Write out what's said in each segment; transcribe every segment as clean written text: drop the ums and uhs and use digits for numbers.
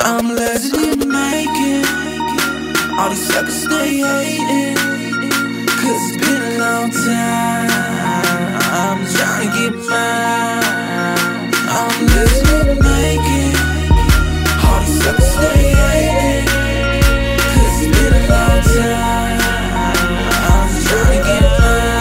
I'm legend in the making. All these suckers stay hating, cause it's been a long time. I'm trying to get mine. I'm legend in the making. All these suckers stay hating, cause it's been a long time. I'm trying to get mine.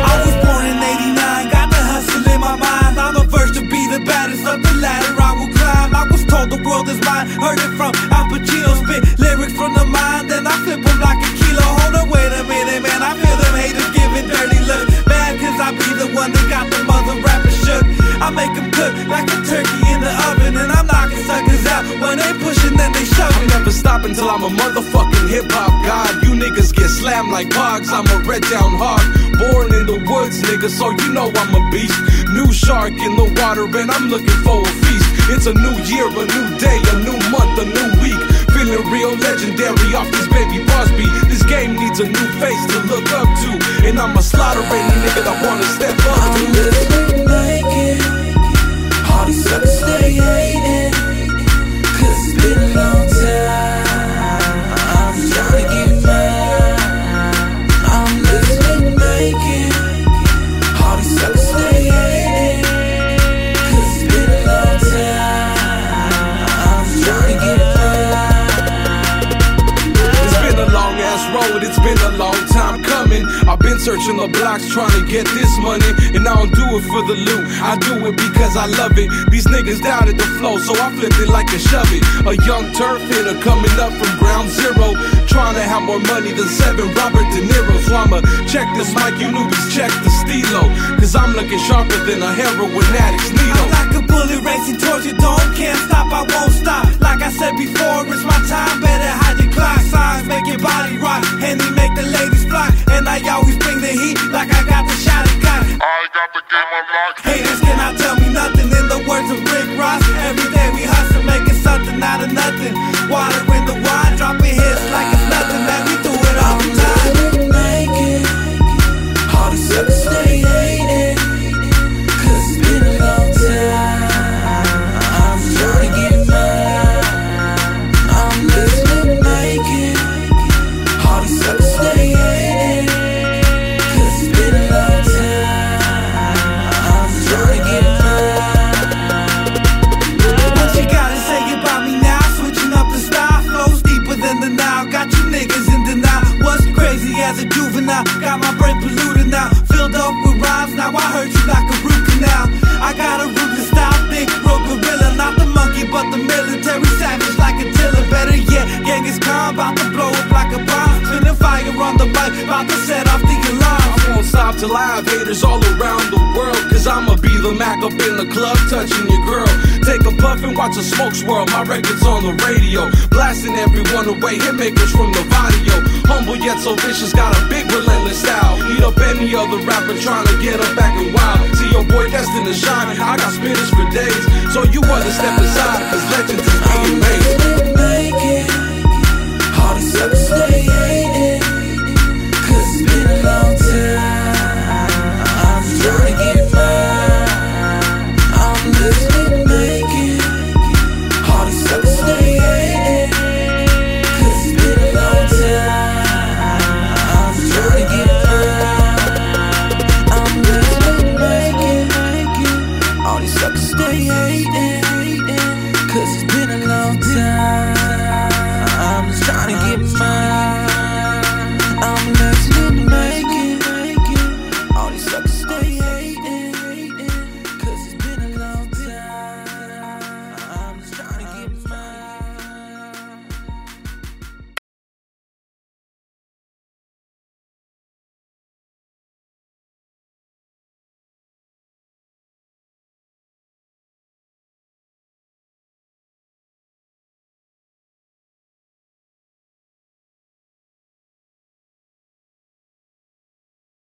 I was born in '89, got the hustle in my mind. I'm the first to be the baddest of the ladder I will climb. I was told the world is mine, heard it from Al Pacino. Spit lyrics from the mind, then I flip them like a kilo. Hold on, wait a minute, man, I feel them haters giving dirty looks. Mad cause I be the one that got the mother rappers shook. I make them cook like a turkey in the oven, and I'm knocking suckers out. When they pushing, then they shove. I'm never stopping till I'm a motherfucking hip-hop god. You niggas get slammed like hogs, I'm a red down hog. Born in the woods, nigga, so you know I'm a beast. New shark in the water, and I'm looking for a feast. It's a new year, a new day, a new month, a new week. Feeling real legendary off this baby boss beat. This game needs a new face to look up to, and I'ma slaughter any nigga that wanna step up to. I'm living like it. All these suckers stay hating, cause it's been a long time. I'm trying to get mine. I'm living like it. All these suckers stay hating, cause it's been a long time. I'm trying to get mine. It's been a long ass road, it's been a long time coming. I've been searching the blocks trying to get this money, and I don't do it for the loot, I do it because I love it. These niggas doubted the flow, so I flipped it like a shove it. A young turf hitter coming up from ground zero, trying to have more money than 7 Robert De Niro. So I'ma check this mic, you newbies check the stilo, cause I'm looking sharper than a heroin addict's needle. I'm like a bullet racing towards you, don't can't stop, I won't stop. Like I said before, it's my time, better hide your clock. Signs make your body rock, and they make the ladies flock. And I always bring the heat, like I got the shot and got it. I got the game unlocked. Haters cannot tell me nothing. In the words of Rick Ross, every day we hustle, making something out of nothing. Water in the wine, dropping hits like it's nothing. Man, we do it all the time. I'm living like it. All these suckers stay hating, cause it's been a long time. I'm trying to get mine. I'm living like it. All these suckers stay hating, cause it's been a long time. I'm trying to get mine. What you gotta say about me now? Switching up the style, flows deeper than the Nile. Got you niggas in denial. What's crazy as a juvenile? Got my brain polluted now, filled up with rhymes. Now I hurt you like a root canal. I got a ruthless style, thick, road gorilla, not the monkey but the military savage like a tiller. Better yet, Genghis Khan, bout to blow up like a bomb. Spinning fire on the mic, bout to set off the alarm. I won't stop till I have haters all around the world, cause I'ma be the Mac up in the club touching your girl. Take a puff and watch a smoke swirl, my record's on the radio, blasting everyone away, hitmakers from the Vadio. Humble yet so vicious, got a big relentless style. Eat up any other rapper trying to get up back and wild. See your boy destined to shine, I got spitters for days, so you wanna step aside, cause legends is being made.